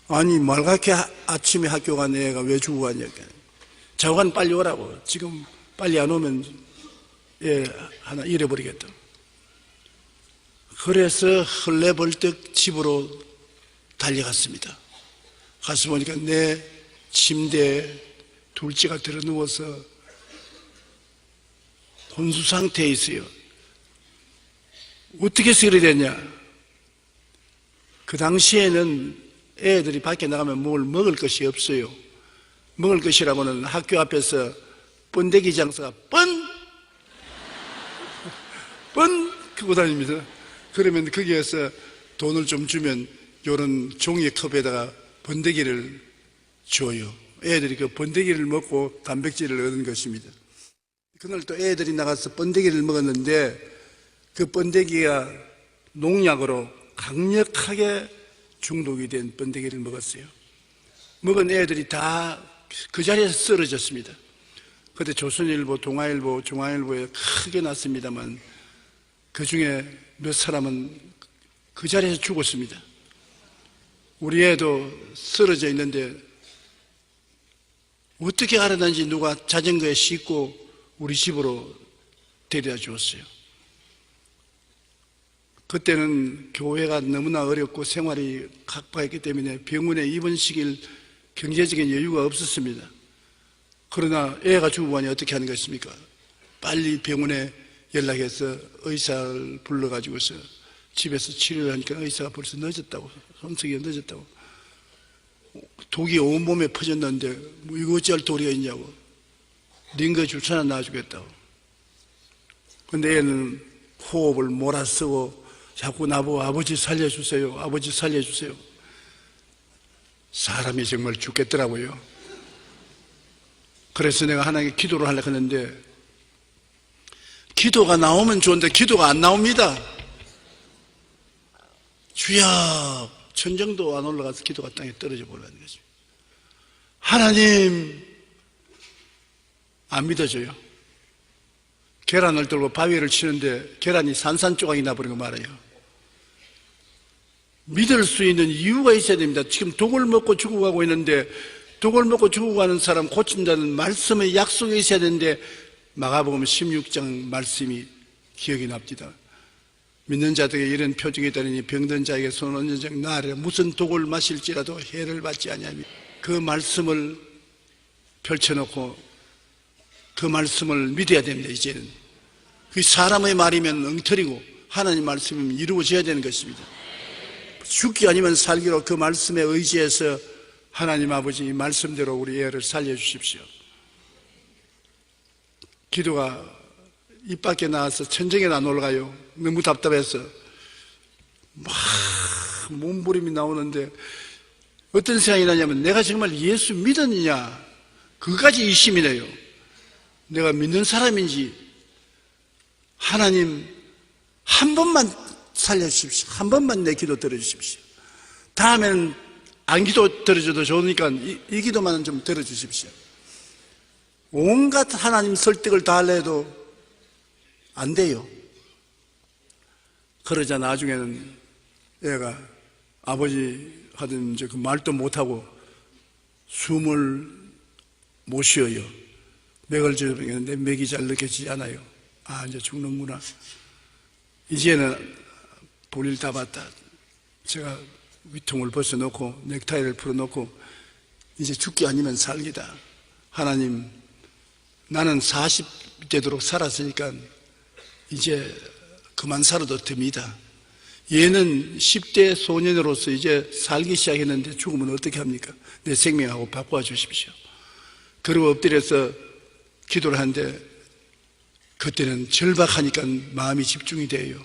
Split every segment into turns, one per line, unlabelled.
아니 말갛게 아침에 학교 간 애가 왜 주고 가냐. 자관 빨리 오라고. 지금 빨리 안 오면 애 하나 잃어버리겠다. 그래서 헐레벌떡 집으로 달려갔습니다. 가서 보니까 내 침대에 둘째가 들어 누워서 혼수 상태에 있어요. 어떻게 해서 그래 됐냐? 그 당시에는 애들이 밖에 나가면 뭘 먹을 것이 없어요. 먹을 것이라고는 학교 앞에서 번데기 장사가 뻔 크고 다닙니다. 그러면 거기에서 돈을 좀 주면 요런 종이컵에다가 번데기를 줘요. 애들이 그 번데기를 먹고 단백질을 얻은 것입니다. 그날 또 애들이 나가서 번데기를 먹었는데 그 번데기가 농약으로 강력하게 중독이 된 번데기를 먹었어요. 먹은 애들이 다 그 자리에서 쓰러졌습니다. 그때 조선일보, 동아일보, 중앙일보에 크게 났습니다만 그 중에 몇 사람은 그 자리에서 죽었습니다. 우리 애도 쓰러져 있는데 어떻게 알아난지 누가 자전거에 싣고 우리 집으로 데려다 주었어요. 그때는 교회가 너무나 어렵고 생활이 각박했기 때문에 병원에 입원시킬 경제적인 여유가 없었습니다. 그러나 애가 죽고 가니 어떻게 하는 것입니까? 빨리 병원에 연락해서 의사를 불러가지고서 집에서 치료를 하니까 의사가 벌써 늦었다고, 손석이가 늦었다고. 독이 온몸에 퍼졌는데 뭐 이거 어찌할 도리가 있냐고. 링거 주사 하나 놔주겠다고. 근데 얘는 호흡을 몰아쓰고 자꾸 나보고 아버지 살려주세요, 아버지 살려주세요. 사람이 정말 죽겠더라고요. 그래서 내가 하나님께 기도를 하려고 했는데 기도가 나오면 좋은데 기도가 안 나옵니다. 주야, 천정도 안 올라가서 기도가 땅에 떨어져 버리는 거죠. 하나님, 안 믿어져요. 계란을 들고 바위를 치는데 계란이 산산조각이 나버리고 말아요. 믿을 수 있는 이유가 있어야 됩니다. 지금 독을 먹고 죽어가고 있는데 독을 먹고 죽어가는 사람 고친다는 말씀의 약속이 있어야 되는데 마가복음 16장 말씀이 기억이 납니다. 믿는 자들에게 이런 표징이 있다니 병든 자에게 손 얹은 적 나아래 무슨 독을 마실지라도 해를 받지 아니하며 그 말씀을 펼쳐놓고 그 말씀을 믿어야 됩니다. 이제는 그 사람의 말이면 엉터리고 하나님 말씀이면 이루어져야 되는 것입니다. 죽기 아니면 살기로 그 말씀에 의지해서 하나님 아버지 말씀대로 우리 애를 살려주십시오. 기도가 입 밖에 나와서 천정에 안 올라가요. 너무 답답해서 막 몸부림이 나오는데 어떤 생각이 나냐면 내가 정말 예수 믿었느냐 그까지 의심이 나요. 내가 믿는 사람인지 하나님 한 번만 살려주십시오. 한 번만 내 기도 들어주십시오. 다음에는 안 기도 들어줘도 좋으니까 이 기도만은 좀 들어주십시오. 온갖 하나님 설득을 다 하려 해도 안 돼요. 그러자 나중에는 애가 아버지 하던 그 말도 못하고 숨을 못 쉬어요. 맥을 쥐어봤는데 맥이 잘 느껴지지 않아요. 아, 이제 죽는구나. 이제는 볼일 다 봤다. 제가 위통을 벗어놓고 넥타이를 풀어놓고 이제 죽기 아니면 살기다. 하나님, 나는 40 되도록 살았으니까 이제 그만 살아도 됩니다. 얘는 10대 소년으로서 이제 살기 시작했는데 죽으면 어떻게 합니까? 내 생명하고 바꿔 주십시오. 그리고 엎드려서 기도를 하는데 그때는 절박하니까 마음이 집중이 돼요.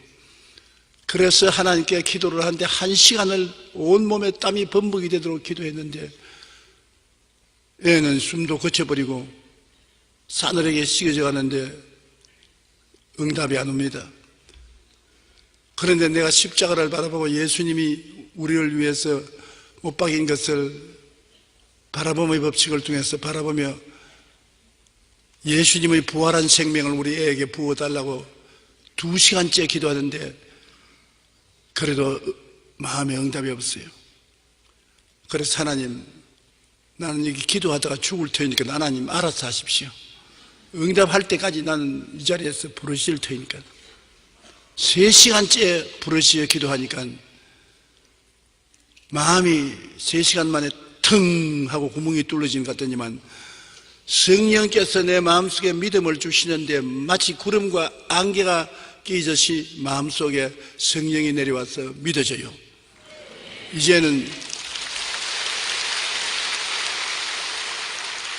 그래서 하나님께 기도를 하는데 1시간을 온몸에 땀이 범벅이 되도록 기도했는데 애는 숨도 거쳐버리고 싸늘하게 식어져 가는데 응답이 안 옵니다. 그런데 내가 십자가를 바라보고 예수님이 우리를 위해서 못 박인 것을 바라봄의 법칙을 통해서 바라보며 예수님의 부활한 생명을 우리 애에게 부어달라고 2시간째 기도하는데 그래도 마음에 응답이 없어요. 그래서 하나님, 나는 여기 기도하다가 죽을 테니까 하나님 알아서 하십시오. 응답할 때까지 나는 이 자리에서 부르실 테니까. 3시간째 부르시어 기도하니까 마음이 3시간 만에 腾하고 구멍이 뚫어진 것 같더니만 성령께서 내 마음속에 믿음을 주시는데 마치 구름과 안개가 끼듯이 마음속에 성령이 내려와서 믿어져요. 이제는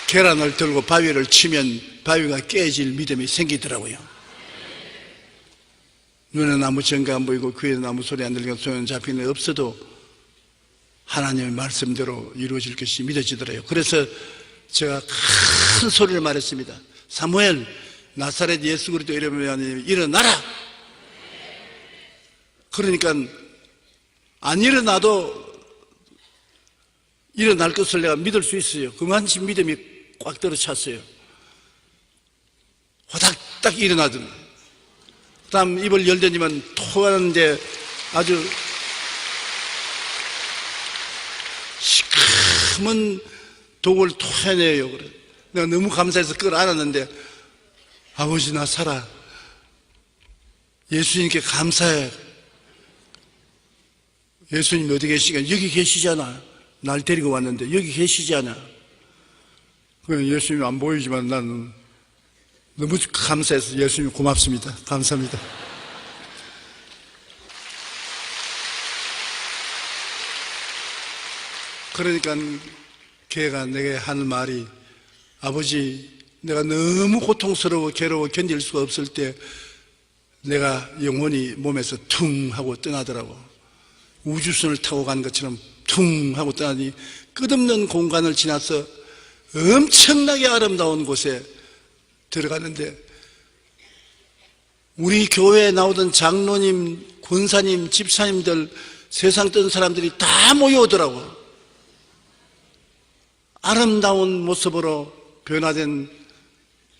계란을 들고 바위를 치면 바위가 깨질 믿음이 생기더라고요. 눈에는 아무 증거 안 보이고 귀에는 아무 소리 안 들리고 손에는 잡히는 게 없어도 하나님의 말씀대로 이루어질 것이 믿어지더라고요. 그래서 제가 큰 소리를 말했습니다. 사무엘, 나사렛 예수 그리스도 이름으로 일어나라. 그러니까 안 일어나도 일어날 것을 내가 믿을 수 있어요. 그만큼 믿음이 꽉 들어찼어요. 호닥딱 일어나더니 그 다음 입을 열더니만 토하는데 아주 시커먼 독을 토해내요. 그래. 내가 너무 감사해서 그걸 알았는데, 아버지 나 살아. 예수님께 감사해. 예수님 어디 계시니까 여기 계시잖아. 날 데리고 왔는데 여기 계시잖아. 예수님 안 보이지만 나는 너무 감사해서 예수님 고맙습니다. 감사합니다. 그러니까 걔가 내게 하는 말이, 아버지 내가 너무 고통스러워 괴로워 견딜 수가 없을 때 내가 영혼이 몸에서 퉁 하고 떠나더라고. 우주선을 타고 간 것처럼 퉁 하고 떠나니 끝없는 공간을 지나서 엄청나게 아름다운 곳에 들어가는데 우리 교회에 나오던 장로님, 권사님, 집사님들, 세상 뜬 사람들이 다 모여오더라고. 아름다운 모습으로 변화된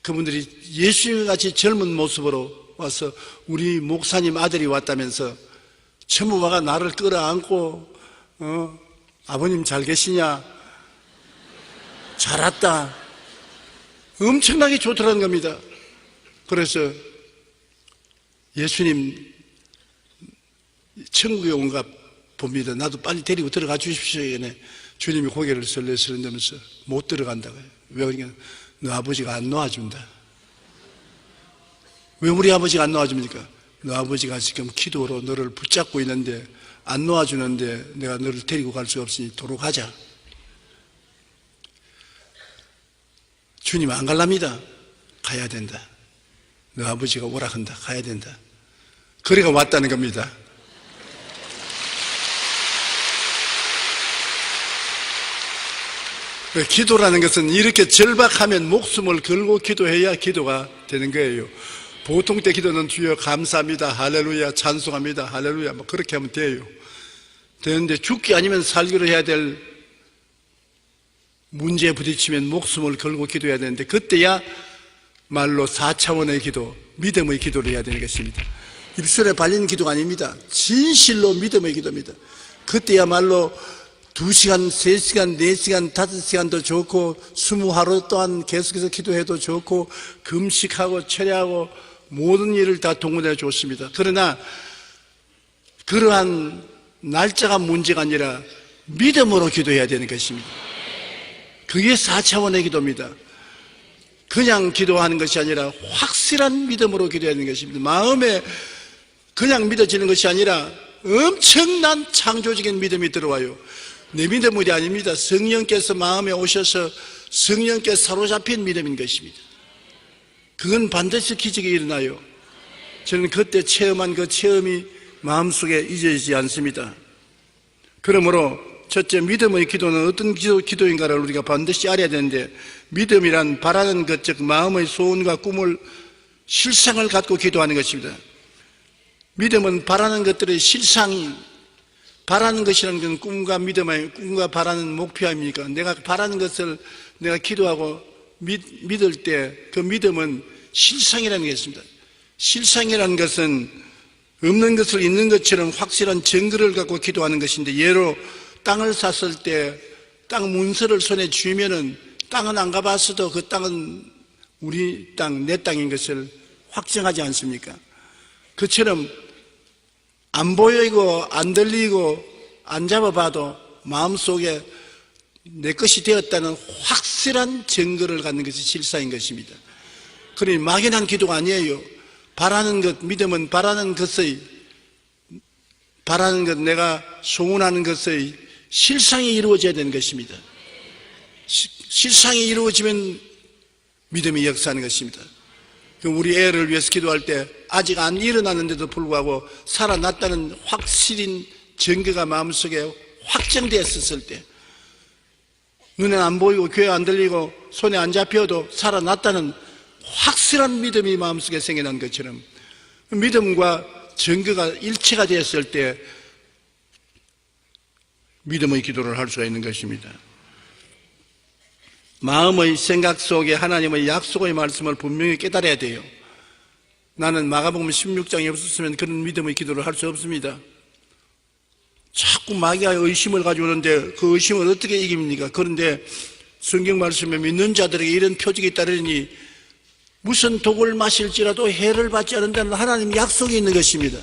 그분들이 예수님같이 젊은 모습으로 와서 우리 목사님 아들이 왔다면서 전부 와가 나를 끌어안고 아버님 잘 계시냐? 잘 왔다. 엄청나게 좋더라는 겁니다. 그래서 예수님 천국에 온가 봅니다. 나도 빨리 데리고 들어가 주십시오. 주님이 고개를 설레설레면서 못 들어간다고요. 왜 그러냐? 너 아버지가 안 놓아준다. 왜 우리 아버지가 안 놓아줍니까? 너 아버지가 지금 기도로 너를 붙잡고 있는데 안 놓아주는데 내가 너를 데리고 갈 수 없으니 도로 가자. 주님 안 갈랍니다. 가야 된다. 너 아버지가 오라 한다. 가야 된다. 그래가 왔다는 겁니다. 기도라는 것은 이렇게 절박하면 목숨을 걸고 기도해야 기도가 되는 거예요. 보통 때 기도는 주여 감사합니다, 할렐루야, 찬송합니다, 할렐루야, 뭐 그렇게 하면 돼요. 되는데 죽기 아니면 살기로 해야 될 문제에 부딪히면 목숨을 걸고 기도해야 되는데 그때야 말로 4차원의 기도, 믿음의 기도를 해야 되는 것입니다. 입술에 발리는 기도가 아닙니다. 진실로 믿음의 기도입니다. 그때야말로 2시간, 3시간, 4시간, 5시간도 좋고 20하루 동안 계속해서 기도해도 좋고 금식하고 철야하고 모든 일을 다 동원해 줬습니다. 그러나 그러한 날짜가 문제가 아니라 믿음으로 기도해야 되는 것입니다. 그게 4차원의 기도입니다. 그냥 기도하는 것이 아니라 확실한 믿음으로 기도해야 되는 것입니다. 마음에 그냥 믿어지는 것이 아니라 엄청난 창조적인 믿음이 들어와요. 내 믿음이 아닙니다. 성령께서 마음에 오셔서 성령께 사로잡힌 믿음인 것입니다. 그건 반드시 기적이 일어나요. 저는 그때 체험한 그 체험이 마음속에 잊어지지 않습니다. 그러므로 첫째, 믿음의 기도는 어떤 기도인가를 우리가 반드시 알아야 되는데, 믿음이란 바라는 것, 즉 마음의 소원과 꿈을 실상을 갖고 기도하는 것입니다. 믿음은 바라는 것들의 실상이, 바라는 것이라는 것은 꿈과 믿음의, 꿈과 바라는 목표 아닙니까? 내가 바라는 것을 내가 기도하고 믿을 때 그 믿음은 실상이라는 게 있습니다. 실상이라는 것은 없는 것을 있는 것처럼 확실한 증거를 갖고 기도하는 것인데, 예로 땅을 샀을 때 땅 문서를 손에 쥐면은 땅은 안 가봤어도 그 땅은 우리 땅, 내 땅인 것을 확정하지 않습니까? 그처럼 안 보이고 안 들리고 안 잡아봐도 마음속에 내 것이 되었다는 확실한 증거를 갖는 것이 실사인 것입니다. 그러니 막연한 기도가 아니에요. 바라는 것, 믿음은 바라는 것의, 바라는 것, 내가 소원하는 것의 실상이 이루어져야 되는 것입니다. 실상이 이루어지면 믿음이 역사하는 것입니다. 우리 애를 위해서 기도할 때 아직 안 일어났는데도 불구하고 살아났다는 확실한 증거가 마음속에 확정되었을 때, 눈에 안 보이고 귀에 안 들리고 손에 안 잡혀도 살아났다는 확실한 믿음이 마음속에 생겨난 것처럼 믿음과 증거가 일체가 되었을 때 믿음의 기도를 할 수가 있는 것입니다. 마음의 생각 속에 하나님의 약속의 말씀을 분명히 깨달아야 돼요. 나는 마가복음 16장이 없었으면 그런 믿음의 기도를 할 수 없습니다. 자꾸 마귀가 의심을 가지고 오는데 그 의심을 어떻게 이깁니까? 그런데 성경 말씀에 믿는 자들에게 이런 표적이 따르니 무슨 독을 마실지라도 해를 받지 않는다는 하나님 약속이 있는 것입니다.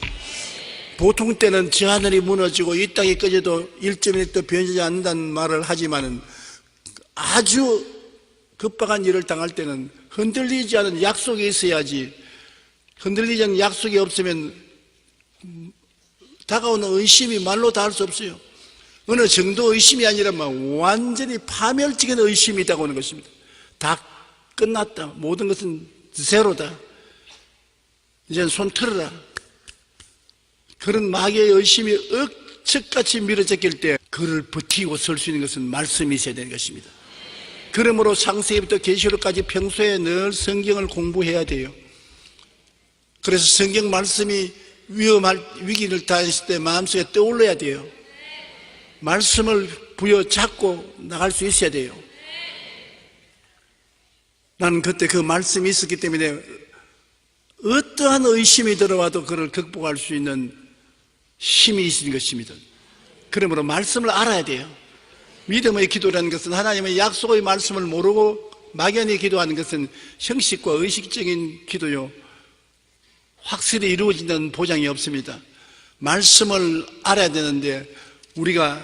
보통 때는 저 하늘이 무너지고 이 땅이 꺼져도 1.1도 변하지 않는다는 말을 하지만은 아주 급박한 일을 당할 때는 흔들리지 않은 약속이 있어야지, 흔들리지 않은 약속이 없으면 다가오는 의심이 말로 다 할 수 없어요. 어느 정도 의심이 아니라 완전히 파멸적인 의심이 다가오는 것입니다. 다 끝났다. 모든 것은 제로다. 이제는 손 틀어라. 그런 마귀의 의심이 억척같이 밀어제낄 때 그를 버티고 설 수 있는 것은 말씀이 있어야 되는 것입니다. 그러므로 창세기부터 계시록까지 평소에 늘 성경을 공부해야 돼요. 그래서 성경 말씀이 위기를 당했을 때 마음속에 떠올려야 돼요. 말씀을 부여잡고 나갈 수 있어야 돼요. 나는 그때 그 말씀이 있었기 때문에 어떠한 의심이 들어와도 그를 극복할 수 있는 힘이 있는 것입니다. 그러므로 말씀을 알아야 돼요. 믿음의 기도라는 것은 하나님의 약속의 말씀을 모르고 막연히 기도하는 것은 형식과 의식적인 기도요, 확실히 이루어진다는 보장이 없습니다. 말씀을 알아야 되는데 우리가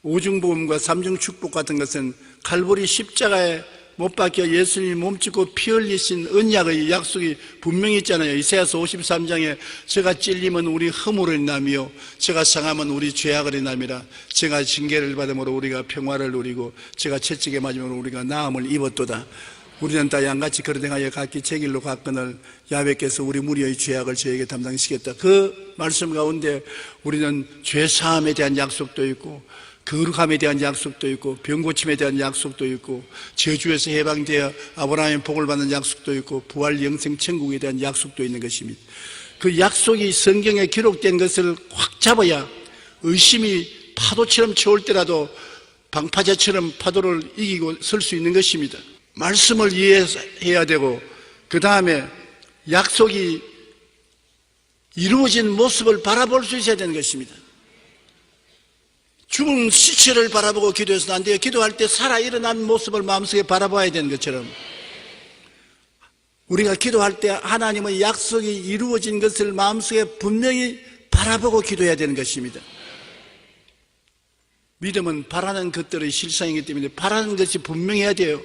오중복음과 삼중축복 같은 것은 칼보리 십자가에 못 박혀 예수님이 몸짓고 피 흘리신 언약의 약속이 분명히 있잖아요. 이사야서 53장에 제가 찔림은 우리 허물을 인함이요 제가 상함은 우리 죄악을 인함이라. 제가 징계를 받음으로 우리가 평화를 누리고 제가 채찍에 맞음으로 우리가 나음을 입었도다. 우리는 다 양같이 그릇 행하여 각기 제 길로 갔거늘 야훼께서 우리 무리의 죄악을 저에게 담당시켰다. 그 말씀 가운데 우리는 죄사함에 대한 약속도 있고 거룩함에 대한 약속도 있고 병고침에 대한 약속도 있고 저주에서 해방되어 아브라함의 복을 받는 약속도 있고 부활 영생 천국에 대한 약속도 있는 것입니다. 그 약속이 성경에 기록된 것을 확 잡아야 의심이 파도처럼 쳐올 때라도 방파제처럼 파도를 이기고 설 수 있는 것입니다. 말씀을 이해해야 되고 그 다음에 약속이 이루어진 모습을 바라볼 수 있어야 되는 것입니다. 죽은 시체를 바라보고 기도해서는 안 돼요. 기도할 때 살아 일어난 모습을 마음속에 바라봐야 되는 것처럼 우리가 기도할 때 하나님의 약속이 이루어진 것을 마음속에 분명히 바라보고 기도해야 되는 것입니다. 믿음은 바라는 것들의 실상이기 때문에 바라는 것이 분명해야 돼요.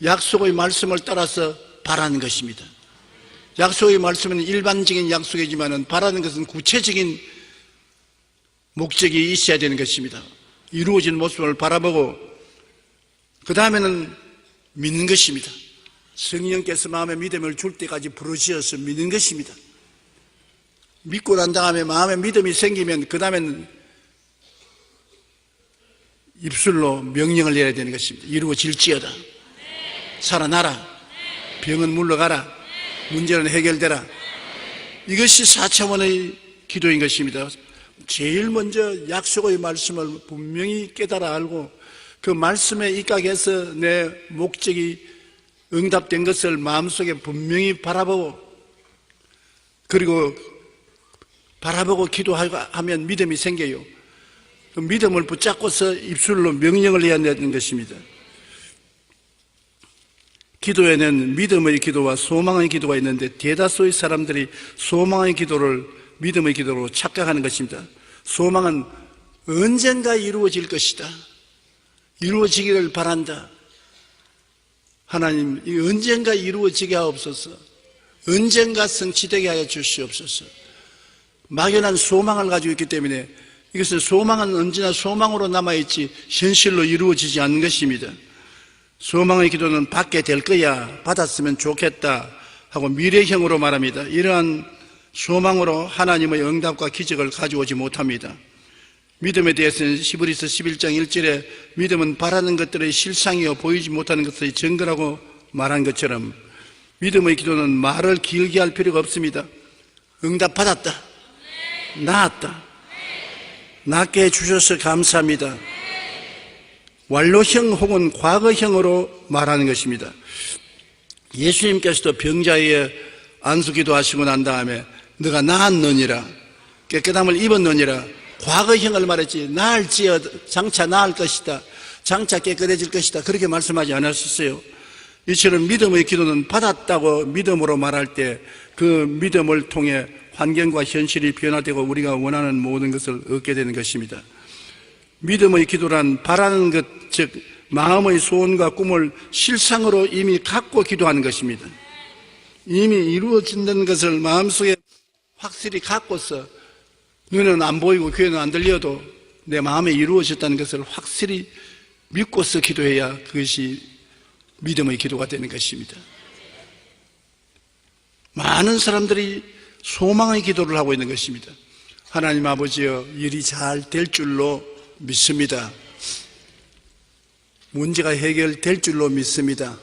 약속의 말씀을 따라서 바라는 것입니다. 약속의 말씀은 일반적인 약속이지만 바라는 것은 구체적인 목적이 있어야 되는 것입니다. 이루어진 모습을 바라보고 그 다음에는 믿는 것입니다. 성령께서 마음에 믿음을 줄 때까지 부르짖어서 믿는 것입니다. 믿고 난 다음에 마음에 믿음이 생기면 그 다음에는 입술로 명령을 내야 되는 것입니다. 이루어질지어다. 살아나라. 병은 물러가라. 문제는 해결되라. 이것이 4차원의 기도인 것입니다. 제일 먼저 약속의 말씀을 분명히 깨달아 알고 그 말씀에 입각해서 내 목적이 응답된 것을 마음속에 분명히 바라보고 그리고 바라보고 기도하면 믿음이 생겨요. 그 믿음을 붙잡고서 입술로 명령을 해야 되는 것입니다. 기도에는 믿음의 기도와 소망의 기도가 있는데 대다수의 사람들이 소망의 기도를 믿음의 기도로 착각하는 것입니다. 소망은 언젠가 이루어질 것이다. 이루어지기를 바란다. 하나님, 이 언젠가 이루어지게 하옵소서. 언젠가 성취되게 하여 주시옵소서. 막연한 소망을 가지고 있기 때문에 이것은 소망은 언제나 소망으로 남아있지 현실로 이루어지지 않는 것입니다. 소망의 기도는 받게 될 거야, 받았으면 좋겠다 하고 미래형으로 말합니다. 이러한 소망으로 하나님의 응답과 기적을 가져오지 못합니다. 믿음에 대해서는 히브리서 11장 1절에 믿음은 바라는 것들의 실상이요 보이지 못하는 것의 증거라고 말한 것처럼 믿음의 기도는 말을 길게 할 필요가 없습니다. 응답 받았다, 나았다, 낫게 해주셔서 감사합니다. 완료형 혹은 과거형으로 말하는 것입니다. 예수님께서도 병자의 안수기도 하시고 난 다음에 너가 나았느니라, 깨끗함을 입었느니라, 과거형을 말했지 나을지어 장차 나을 것이다, 장차 깨끗해질 것이다 그렇게 말씀하지 않았었어요. 이처럼 믿음의 기도는 받았다고 믿음으로 말할 때 그 믿음을 통해 환경과 현실이 변화되고 우리가 원하는 모든 것을 얻게 되는 것입니다. 믿음의 기도란 바라는 것, 즉 마음의 소원과 꿈을 실상으로 이미 갖고 기도하는 것입니다. 이미 이루어진다는 것을 마음속에 확실히 갖고서 눈은 안 보이고 귀에는 안 들려도 내 마음에 이루어졌다는 것을 확실히 믿고서 기도해야 그것이 믿음의 기도가 되는 것입니다. 많은 사람들이 소망의 기도를 하고 있는 것입니다. 하나님 아버지여, 일이 잘 될 줄로 믿습니다. 문제가 해결될 줄로 믿습니다.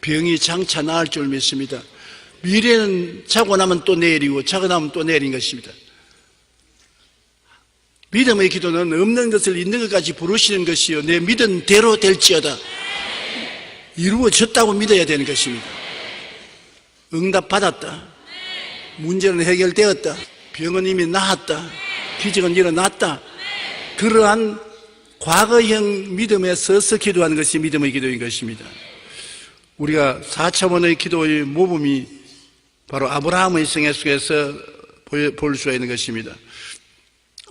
병이 장차 나을 줄 믿습니다. 미래는 자고 나면 또 내일이고 자고 나면 또 내일인 것입니다. 믿음의 기도는 없는 것을 있는 것까지 부르시는 것이요 내 믿은 대로 될지어다. 이루어졌다고 믿어야 되는 것입니다. 응답 받았다, 문제는 해결되었다, 병은 이미 나았다, 기적은 일어났다, 그러한 과거형 믿음에 서서 기도하는 것이 믿음의 기도인 것입니다. 우리가 4차원의 기도의 모범이 바로 아브라함의 생애 속에서 볼 수가 있는 것입니다.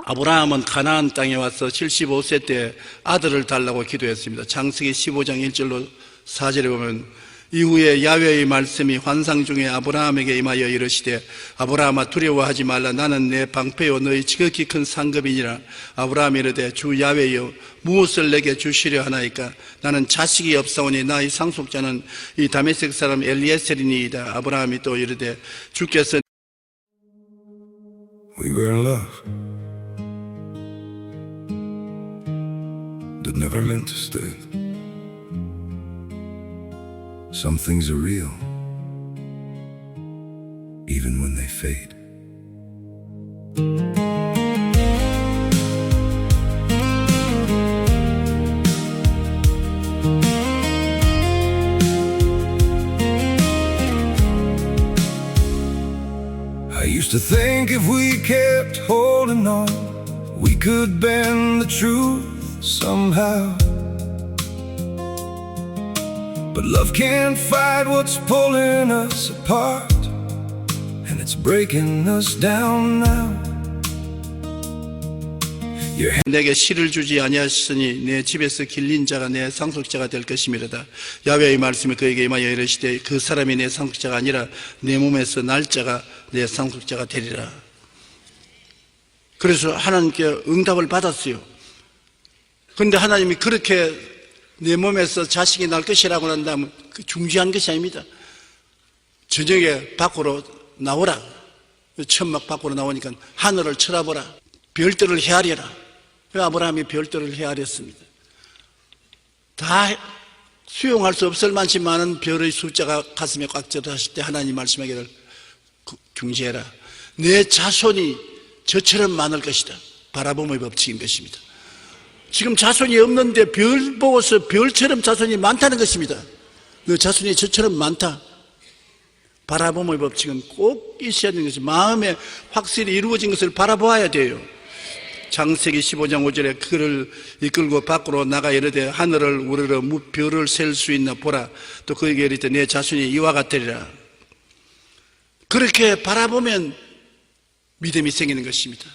아브라함은 가나안 땅에 와서 75세 때 아들을 달라고 기도했습니다. 창세기 15장 1절로 4절에 보면 이후에 야훼의 말씀이 환상 중에 아브라함에게 임하여 이르시되 아브라함아 두려워하지 말라. 나는 내 방패요 너희 지극히 큰 상급이니라. 아브라함이 이르되 주 야훼여 무엇을 내게 주시려 하나이까. 나는 자식이 없사오니 나의 상속자는 이 다메섹 사람 엘리에셀이니이다. 아브라함이 또 이르되 주께서
We were in love that never meant to stay. Some things are real, even when they fade. I used to think if we kept holding on, we could bend the truth somehow. But love can't fight what's pulling us apart, and it's breaking us down now.
내게 실을 주지 아니하시니 내 집에서 길린 자가 내 상속자가 될 것이미로다. 야훼의 말씀이 그에게 임하여 이르시되 그 사람이 내 상속자가 아니라 내 몸에서 날 자가 내 상속자가 되리라. 그래서 하나님께 응답을 받았어요. 그런데 하나님이 그렇게 내 몸에서 자식이 날 것이라고 한다면 그 중지한 것이 아닙니다. 저녁에 밖으로 나오라. 천막 밖으로 나오니까 하늘을 쳐다보라. 별들을 헤아려라. 아브라함이 별들을 헤아렸습니다. 다 수용할 수 없을 만치 많은 별의 숫자가 가슴에 꽉 들어왔을 때 하나님 말씀하기를 중지해라. 내 자손이 저처럼 많을 것이다. 바라봄의 법칙인 것입니다. 지금 자손이 없는데 별 보고서 별처럼 자손이 많다는 것입니다. 너 자손이 저처럼 많다. 바라봄의 법칙은 꼭 있어야 되는 것이 마음에 확실히 이루어진 것을 바라보아야 돼요. 창세기 15장 5절에 그를 이끌고 밖으로 나가 이르되 하늘을 우러러 별을 셀 수 있나 보라. 또 그에게 이르되 내 자손이 이와 같으리라. 그렇게 바라보면 믿음이 생기는 것입니다.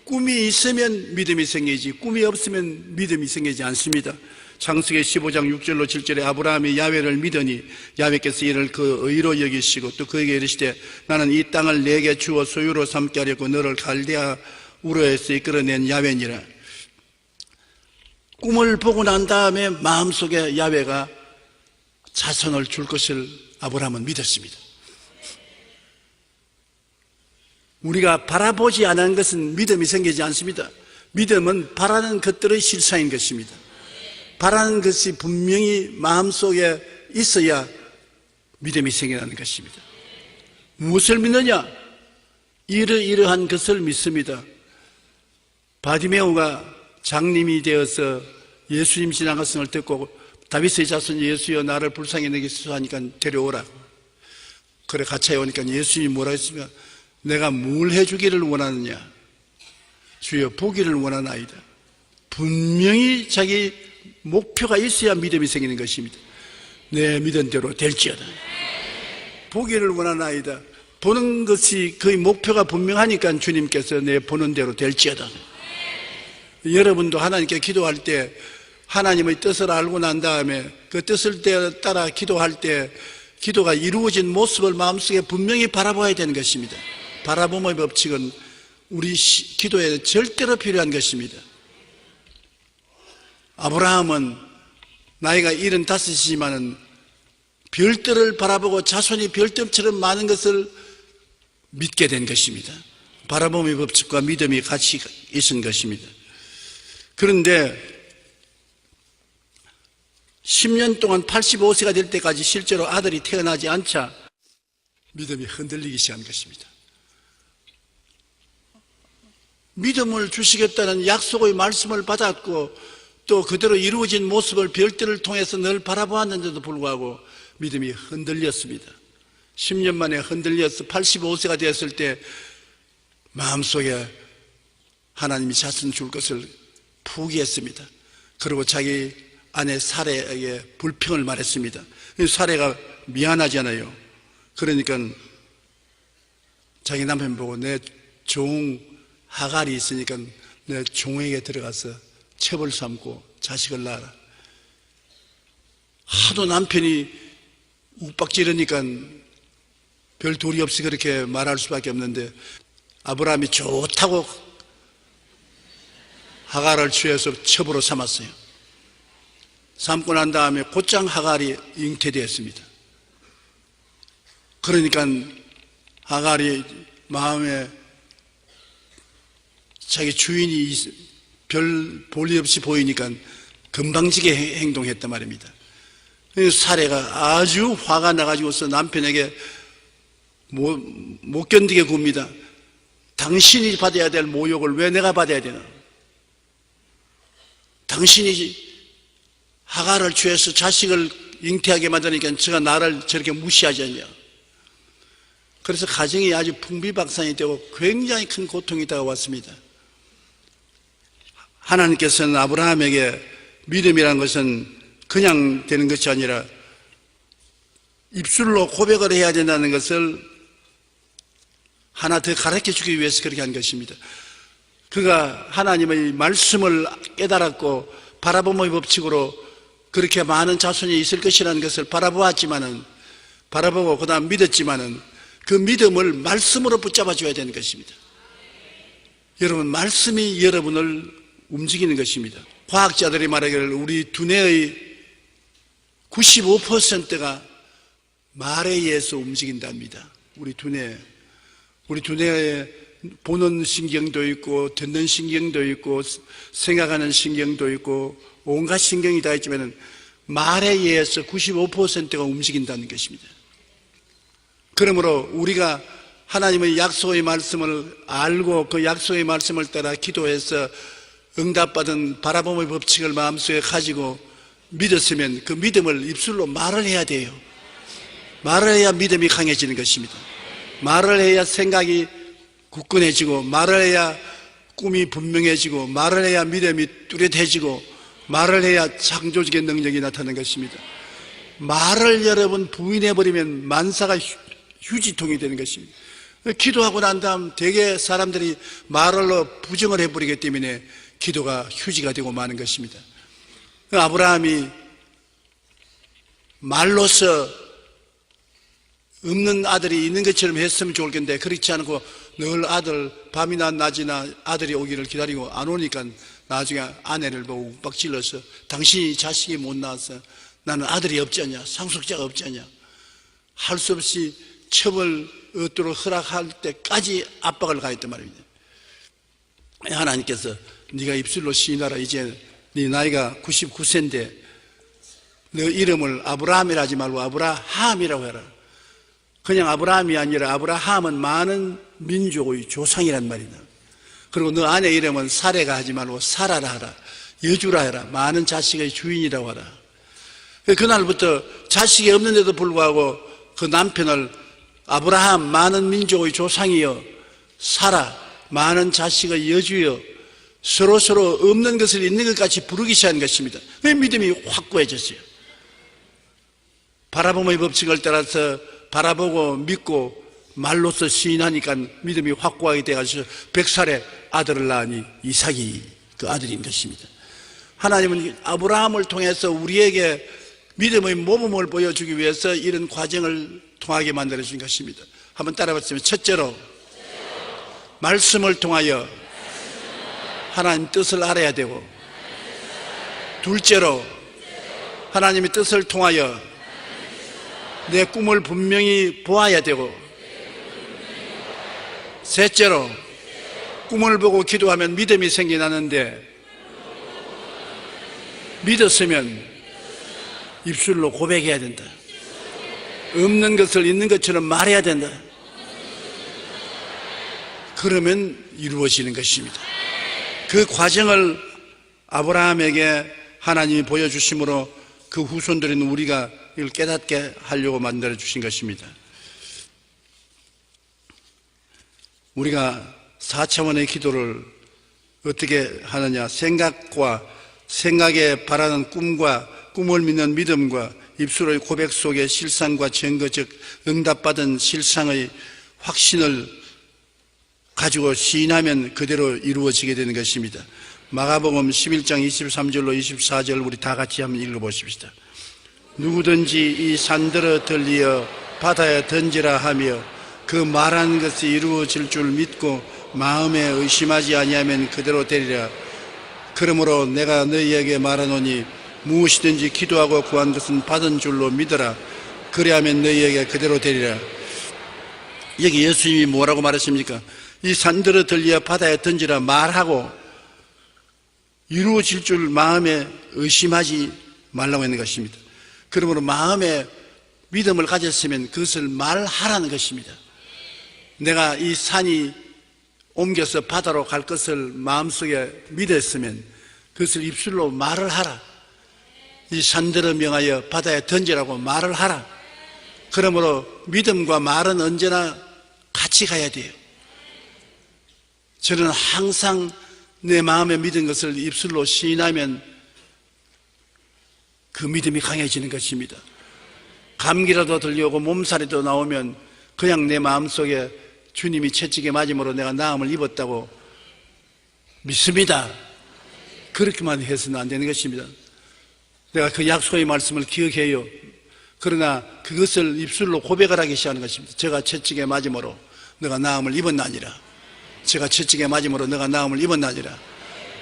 꿈이 있으면 믿음이 생기지 꿈이 없으면 믿음이 생기지 않습니다. 창세기 15장 6절로 7절에 아브라함이 야훼를 믿으니 야훼께서 이를 그 의로 여기시고 또 그에게 이르시되 나는 이 땅을 내게 주어 소유로 삼게 하려고 너를 갈대아 우르에서 이끌어낸 야훼니라. 꿈을 보고 난 다음에 마음속에 야훼가 자손을 줄 것을 아브라함은 믿었습니다. 우리가 바라보지 않은 것은 믿음이 생기지 않습니다. 믿음은 바라는 것들의 실상인 것입니다. 바라는 것이 분명히 마음속에 있어야 믿음이 생겨나는 것입니다. 무엇을 믿느냐? 이러한 것을 믿습니다. 바디메오가 장님이 되어서 예수님 지나갔음을 듣고 다윗의 자손 예수여 나를 불쌍히 여기소서 하니까 데려오라. 그래 같이 오니까 예수님이 뭐라 했습니까? 내가 뭘 해주기를 원하느냐? 주여 보기를 원하나이다. 분명히 자기 목표가 있어야 믿음이 생기는 것입니다. 내 믿은 대로 될지어다. 보기를 원하나이다. 보는 것이 그의 목표가 분명하니까 주님께서 내 보는 대로 될지어다. 여러분도 하나님께 기도할 때 하나님의 뜻을 알고 난 다음에 그 뜻을 따라 기도할 때 기도가 이루어진 모습을 마음속에 분명히 바라봐야 되는 것입니다. 바라봄의 법칙은 우리 기도에 절대로 필요한 것입니다. 아브라함은 나이가 75이지만은 별들을 바라보고 자손이 별들처럼 많은 것을 믿게 된 것입니다. 바라봄의 법칙과 믿음이 같이 있은 것입니다. 그런데 10년 동안 85세가 될 때까지 실제로 아들이 태어나지 않자 믿음이 흔들리기 시작한 것입니다. 믿음을 주시겠다는 약속의 말씀을 받았고 또 그대로 이루어진 모습을 별들을 통해서 늘 바라보았는데도 불구하고 믿음이 흔들렸습니다. 10년 만에 흔들려서 85세가 되었을 때 마음속에 하나님이 자손 줄 것을 포기했습니다. 그리고 자기 아내 사레에게 불평을 말했습니다. 사레가 미안하잖아요. 그러니까 자기 남편 보고 내 종 하갈이 있으니까 내 종에게 들어가서 첩을 삼고 자식을 낳아라. 하도 남편이 욱박지르니까 별 도리 없이 그렇게 말할 수밖에 없는데 아브라함이 좋다고 하갈을 취해서 첩으로 삼았어요. 삼고 난 다음에 곧장 하갈이 잉태되었습니다. 그러니까 하갈이 마음에 자기 주인이 별 볼일 없이 보이니까 금방지게 행동했단 말입니다. 사례가 아주 화가 나가지고서 남편에게 못 견디게 굽니다. 당신이 받아야 될 모욕을 왜 내가 받아야 되나? 당신이 하갈을 취해서 자식을 잉태하게 만드니까 제가 나를 저렇게 무시하지 않냐? 그래서 가정이 아주 풍비박산이 되고 굉장히 큰 고통이 다가왔습니다. 하나님께서는 아브라함에게 믿음이라는 것은 그냥 되는 것이 아니라 입술로 고백을 해야 된다는 것을 하나 더 가르쳐 주기 위해서 그렇게 한 것입니다. 그가 하나님의 말씀을 깨달았고 바라봄의 법칙으로 그렇게 많은 자손이 있을 것이라는 것을 바라보았지만은 바라보고 그 다음 믿었지만은 그 믿음을 말씀으로 붙잡아 줘야 되는 것입니다. 여러분, 말씀이 여러분을 움직이는 것입니다. 과학자들이 말하기를 우리 두뇌의 95%가 말에 의해서 움직인답니다. 우리 두뇌에 보는 신경도 있고 듣는 신경도 있고 생각하는 신경도 있고 온갖 신경이 다 있지만 말에 의해서 95%가 움직인다는 것입니다. 그러므로 우리가 하나님의 약속의 말씀을 알고 그 약속의 말씀을 따라 기도해서 응답받은 바라봄의 법칙을 마음속에 가지고 믿었으면 그 믿음을 입술로 말을 해야 돼요. 말을 해야 믿음이 강해지는 것입니다. 말을 해야 생각이 굳건해지고 말을 해야 꿈이 분명해지고, 말을 해야 믿음이 뚜렷해지고, 말을 해야 창조적인 능력이 나타나는 것입니다. 말을 여러분 부인해버리면 만사가 휴지통이 되는 것입니다. 기도하고 난 다음 대개 사람들이 말로 부정을 해버리기 때문에 기도가 휴지가 되고 마는 것입니다. 아브라함이 말로서 없는 아들이 있는 것처럼 했으면 좋을 텐데 그렇지 않고 늘 아들 밤이나 낮이나 아들이 오기를 기다리고 안 오니까 나중에 아내를 보고 윽박질러서 당신이 자식이 못 낳아서 나는 아들이 없지 않냐, 상속자가 없지 않냐, 할 수 없이 첩을 얻도록 허락할 때까지 압박을 가했단 말입니다. 하나님께서 네가 입술로 시인하라. 이제 네 나이가 99세인데 너 이름을 아브라함이라 하지 말고 아브라함이라고 해라. 그냥 아브라함이 아니라 아브라함은 많은 민족의 조상이란 말이다. 그리고 너 아내 이름은 사레가 하지 말고 사라라 하라. 여주라 해라. 많은 자식의 주인이라고 하라. 그날부터 자식이 없는데도 불구하고 그 남편을 아브라함 많은 민족의 조상이여, 사라 많은 자식의 여주여, 서로서로 없는 것을 있는 것 같이 부르기 시작한 것입니다. 믿음이 확고해졌어요. 바라봄의 법칙을 따라서 바라보고 믿고 말로서 시인하니까 믿음이 확고하게 되어서 100살에 아들을 낳으니 이삭이 그 아들인 것입니다. 하나님은 아브라함을 통해서 우리에게 믿음의 모범을 보여주기 위해서 이런 과정을 통하게 만들어준 것입니다. 한번 따라봤으면, 첫째로 말씀을 통하여 하나님 뜻을 알아야 되고, 둘째로 하나님의 뜻을 통하여 내 꿈을 분명히 보아야 되고, 셋째로 꿈을 보고 기도하면 믿음이 생겨나는데, 믿었으면 입술로 고백해야 된다. 없는 것을 있는 것처럼 말해야 된다. 그러면 이루어지는 것입니다. 그 과정을 아브라함에게 하나님이 보여주심으로 그 후손들인 우리가 이걸 깨닫게 하려고 만들어주신 것입니다. 우리가 4차원의 기도를 어떻게 하느냐, 생각에 바라는 꿈과 꿈을 믿는 믿음과 입술의 고백 속에 실상과 증거, 즉 응답받은 실상의 확신을 가지고 시인하면 그대로 이루어지게 되는 것입니다. 마가복음 11장 23절로 24절 우리 다 같이 한번 읽어보십시다. 누구든지 이 산들어 들리어 바다에 던지라 하며 그 말한 것이 이루어질 줄 믿고 마음에 의심하지 아니하면 그대로 되리라. 그러므로 내가 너희에게 말하노니 무엇이든지 기도하고 구한 것은 받은 줄로 믿어라. 그리하면 너희에게 그대로 되리라. 여기 예수님이 뭐라고 말하십니까? 이 산들어 들리어 바다에 던지라 말하고 이루어질 줄 마음에 의심하지 말라고 하는 것입니다. 그러므로 마음에 믿음을 가졌으면 그것을 말하라는 것입니다. 내가 이 산이 옮겨서 바다로 갈 것을 마음속에 믿었으면 그것을 입술로 말을 하라. 이 산들을 명하여 바다에 던지라고 말을 하라. 그러므로 믿음과 말은 언제나 같이 가야 돼요. 저는 항상 내 마음에 믿은 것을 입술로 시인하면 그 믿음이 강해지는 것입니다. 감기라도 들려오고 몸살이도 나오면 그냥 내 마음속에 주님이 채찍에 맞음으로 내가 나음을 입었다고 믿습니다. 그렇게만 해서는 안 되는 것입니다. 내가 그 약속의 말씀을 기억해요. 그러나 그것을 입술로 고백을 하기 시작하는 것입니다. 제가 채찍에 맞음으로 내가 나음을 입었나니라. 제가 채찍에 맞음으로 내가 나음을 입었나니라.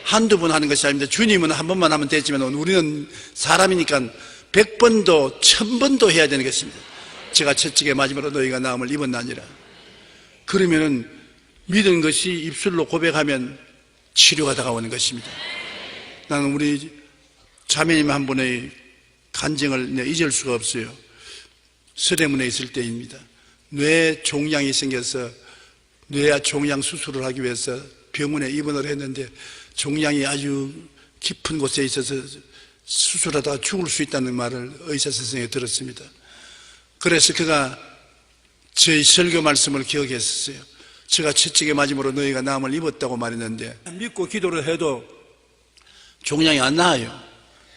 한두 번 하는 것이 아닙니다. 주님은 한 번만 하면 되지만 우리는 사람이니까 100번도 1000번도 해야 되는 것입니다. 제가 채찍에 맞음으로 너희가 나음을 입었나니라. 그러면은 믿은 것이 입술로 고백하면 치료가 다가오는 것입니다. 나는 우리 자매님 한 분의 간증을 잊을 수가 없어요. 서대문에 있을 때입니다. 뇌 종양이 생겨서 뇌 종양 수술을 하기 위해서 병원에 입원을 했는데 종양이 아주 깊은 곳에 있어서 수술하다가 죽을 수 있다는 말을 의사 선생님이 들었습니다. 그래서 그가 저희 설교 말씀을 기억했었어요. 제가 채찍에 맞음으로 너희가 나음을 입었다고 말했는데 믿고 기도를 해도 종양이 안 나아요.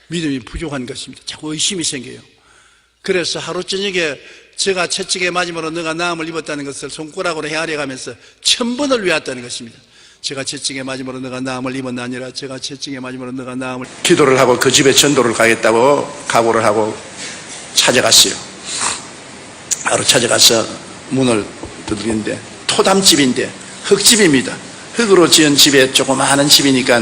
믿음이 부족한 것입니다. 자꾸 의심이 생겨요. 그래서 하루 저녁에 제가 채찍에 맞음으로 너가 나음을 입었다는 것을 손가락으로 헤아려 가면서 1000번을 외웠다는 것입니다. 제가 채찍에 맞음으로 너가 나음을 입었나 아니라 제가 채찍에 맞음으로 너가 나음을, 기도를 하고 그 집에 전도를 가겠다고 각오를 하고 찾아갔어요. 바로 찾아가서 문을 두드리는데 토담집인데 흙집입니다. 흙으로 지은 집에 조그마한 집이니까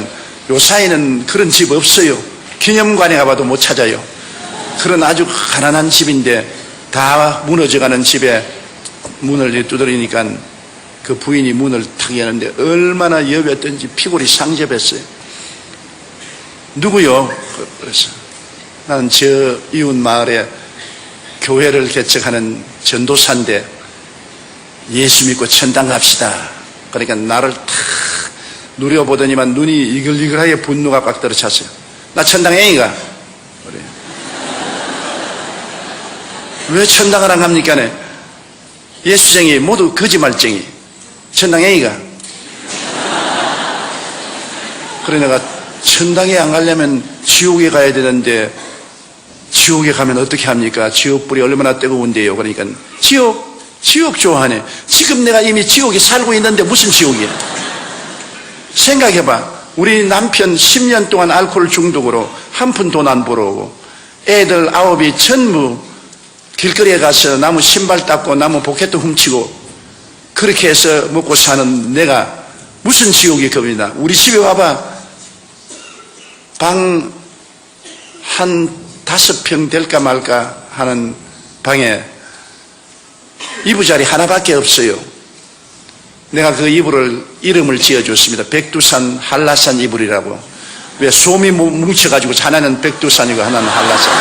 요 사이는 그런 집 없어요. 기념관에 가봐도 못 찾아요. 그런 아주 가난한 집인데 다 무너져가는 집에 문을 두드리니까 그 부인이 문을 탁 여는데 얼마나 여겼던지 피골이 상접했어요. 누구요? 그래서 나는 저 이웃 마을에 교회를 개척하는 전도사인데 예수 믿고 천당 갑시다. 그러니까 나를 탁 누려보더니만 눈이 이글이글하게 분노가 꽉 들어찼어요. 나 천당 애인가? 그래. 왜 천당을 안 갑니까? 예수쟁이 모두 거짓말쟁이. 천당 애인가? 그래 내가 천당에 안 가려면 지옥에 가야 되는데 지옥에 가면 어떻게 합니까? 지옥불이 얼마나 뜨거운데요. 그러니까 지옥 좋아하네. 지금 내가 이미 지옥에 살고 있는데 무슨 지옥이야? 생각해봐. 우리 남편 10년 동안 알코올 중독으로 한 푼 돈 안 벌어오고 애들 9이 전부 길거리에 가서 나무 신발 닦고 나무 포켓도 훔치고 그렇게 해서 먹고 사는 내가 무슨 지옥이 겁니다. 우리 집에 와봐. 방 한 5평 될까 말까 하는 방에 이부자리 하나밖에 없어요. 내가 그 이름을 지어줬습니다. 백두산 한라산 이불이라고. 왜 솜이 뭉쳐가지고 하나는 백두산이고 하나는 한라산.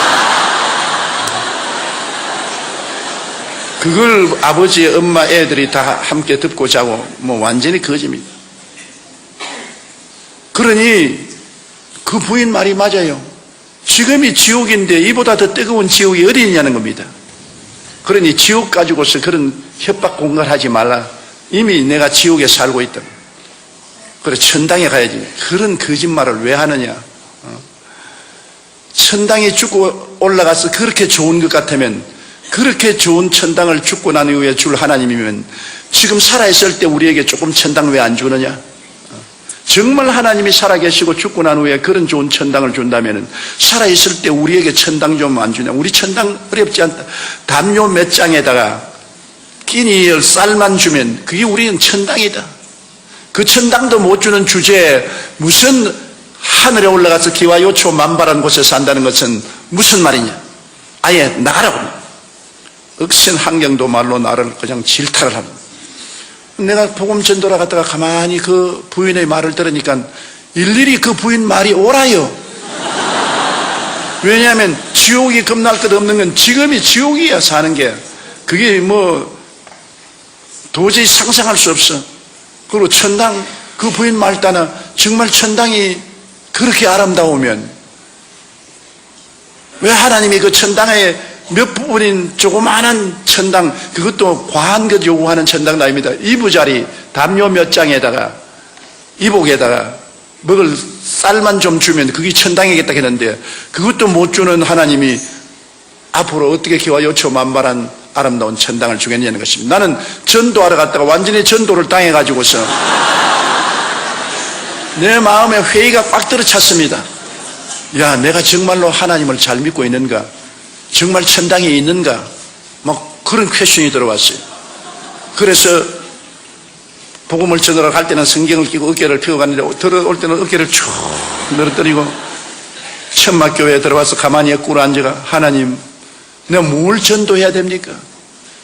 그걸 아버지, 엄마, 애들이 다 함께 덮고 자고 뭐 완전히 거짓입니다. 그러니 그 부인 말이 맞아요. 지금이 지옥인데 이보다 더 뜨거운 지옥이 어디 있냐는 겁니다. 그러니 지옥 가지고서 그런 협박 공갈하지 말라. 이미 내가 지옥에 살고 있다. 그래 천당에 가야지. 그런 거짓말을 왜 하느냐. 천당에 죽고 올라가서 그렇게 좋은 것 같으면, 그렇게 좋은 천당을 죽고 난 이후에 줄 하나님이면 지금 살아있을 때 우리에게 조금 천당 왜 안 주느냐. 정말 하나님이 살아계시고 죽고 난 후에 그런 좋은 천당을 준다면 살아있을 때 우리에게 천당 좀 안 주냐. 우리 천당 어렵지 않다. 담요 몇 장에다가 끼니 쌀만 주면 그게 우리는 천당이다. 그 천당도 못 주는 주제에 무슨 하늘에 올라가서 기와 요초 만발한 곳에 산다는 것은 무슨 말이냐. 아예 나가라고. 억센 환경도 말로 나를 그냥 질타를 합니다. 내가 복음 전도라 갔다가 가만히 그 부인의 말을 들으니까 일일이 그 부인 말이 옳아요. 왜냐하면 지옥이 겁날 것 없는 건 지금이 지옥이야. 사는 게 그게 뭐 도저히 상상할 수 없어. 그리고 천당, 그 부인 말 따나 정말 천당이 그렇게 아름다우면 왜 하나님이 그 천당에 몇 부분인 조그마한 천당, 그것도 과한 것 요구하는 천당도 아닙니다. 이부자리 담요 몇 장에다가 이복에다가 먹을 쌀만 좀 주면 그게 천당이겠다 했는데 그것도 못 주는 하나님이 앞으로 어떻게 기와 요초 만발한 아름다운 천당을 주겠냐는 것입니다. 나는 전도하러 갔다가 완전히 전도를 당해가지고서 내 마음에 회의가 꽉 들어찼습니다. 야, 내가 정말로 하나님을 잘 믿고 있는가? 정말 천당에 있는가? 막 그런 퀘션이 들어왔어요. 그래서 복음을 전하러 갈 때는 성경을 끼고 어깨를 펴고 갔는데 들어올 때는 어깨를 쭉 늘어뜨리고 천막교회에 들어와서 가만히 꿇어 앉아가 하나님, 내가 뭘 전도해야 됩니까?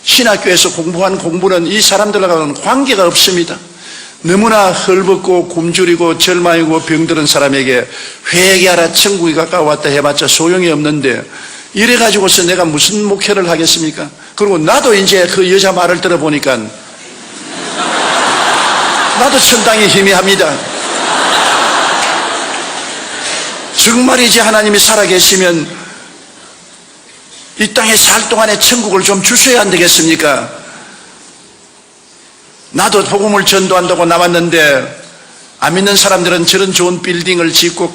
신학교에서 공부한 공부는 이 사람들하고는 관계가 없습니다. 너무나 헐벗고 굶주리고 절망이고 병들은 사람에게 회개하라 천국이 가까워왔다 해봤자 소용이 없는데 이래가지고서 내가 무슨 목회를 하겠습니까? 그리고 나도 이제 그 여자 말을 들어보니까 나도 천당이 희미합니다. 정말이지 하나님이 살아계시면 이 땅에 살 동안에 천국을 좀 주셔야 안 되겠습니까? 나도 복음을 전도한다고 나왔는데 안 믿는 사람들은 저런 좋은 빌딩을 짓고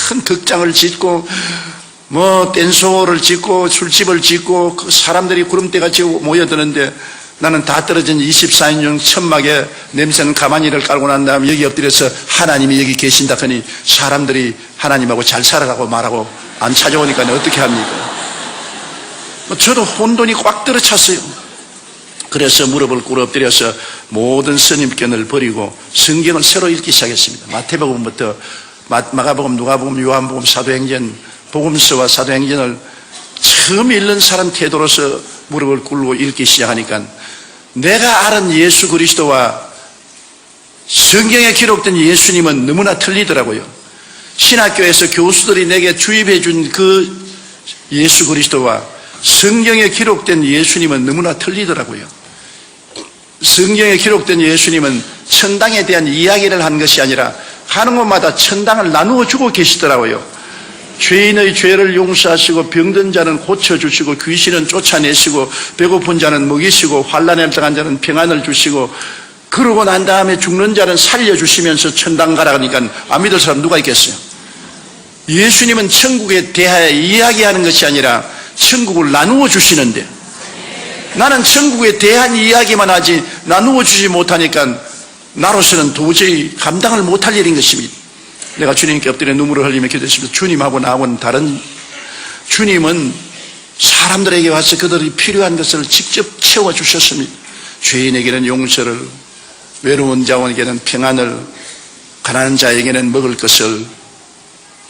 큰 극장을 짓고 뭐 댄스홀을 짓고 술집을 짓고 그 사람들이 구름대같이 모여드는데 나는 다 떨어진 24인용 천막에 냄새는 가만히를 깔고 난 다음에 여기 엎드려서 하나님이 여기 계신다 하니 사람들이 하나님하고 잘 살아라고 말하고 안 찾아오니까 어떻게 합니까? 저도 혼돈이 꽉 들어찼어요. 그래서 무릎을 꿇어 엎드려서 모든 선입견을 버리고 성경을 새로 읽기 시작했습니다. 마태복음부터 마가복음, 누가복음, 요한복음, 사도행전, 복음서와 사도행전을 처음 읽는 사람 태도로서 무릎을 꿇고 읽기 시작하니까 내가 아는 예수 그리스도와 성경에 기록된 예수님은 너무나 틀리더라고요. 신학교에서 교수들이 내게 주입해 준 그 예수 그리스도와 성경에 기록된 예수님은 너무나 틀리더라고요. 성경에 기록된 예수님은 천당에 대한 이야기를 한 것이 아니라 가는 곳마다 천당을 나누어 주고 계시더라고요. 죄인의 죄를 용서하시고 병든 자는 고쳐주시고 귀신은 쫓아내시고 배고픈 자는 먹이시고 환난에 당한 자는 평안을 주시고 그러고 난 다음에 죽는 자는 살려주시면서 천당 가라 하니까 안 믿을 사람 누가 있겠어요? 예수님은 천국에 대하여 이야기하는 것이 아니라 천국을 나누어 주시는데 나는 천국에 대한 이야기만 하지 나누어 주지 못하니까 나로서는 도저히 감당을 못할 일인 것입니다. 내가 주님께 엎드려 눈물을 흘리며 기도했습니다. 주님하고 나하고는 다른, 주님은 사람들에게 와서 그들이 필요한 것을 직접 채워주셨습니다. 죄인에게는 용서를, 외로운 자원에게는 평안을, 가난한 자에게는 먹을 것을,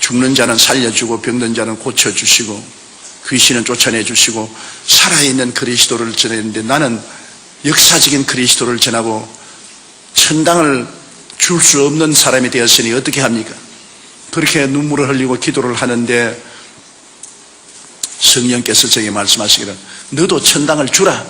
죽는 자는 살려주고 병든 자는 고쳐주시고 귀신은 쫓아내주시고 살아있는 그리스도를 전했는데 나는 역사적인 그리스도를 전하고 천당을 줄 수 없는 사람이 되었으니 어떻게 합니까? 그렇게 눈물을 흘리고 기도를 하는데 성령께서 저에게 말씀하시기를 너도 천당을 주라.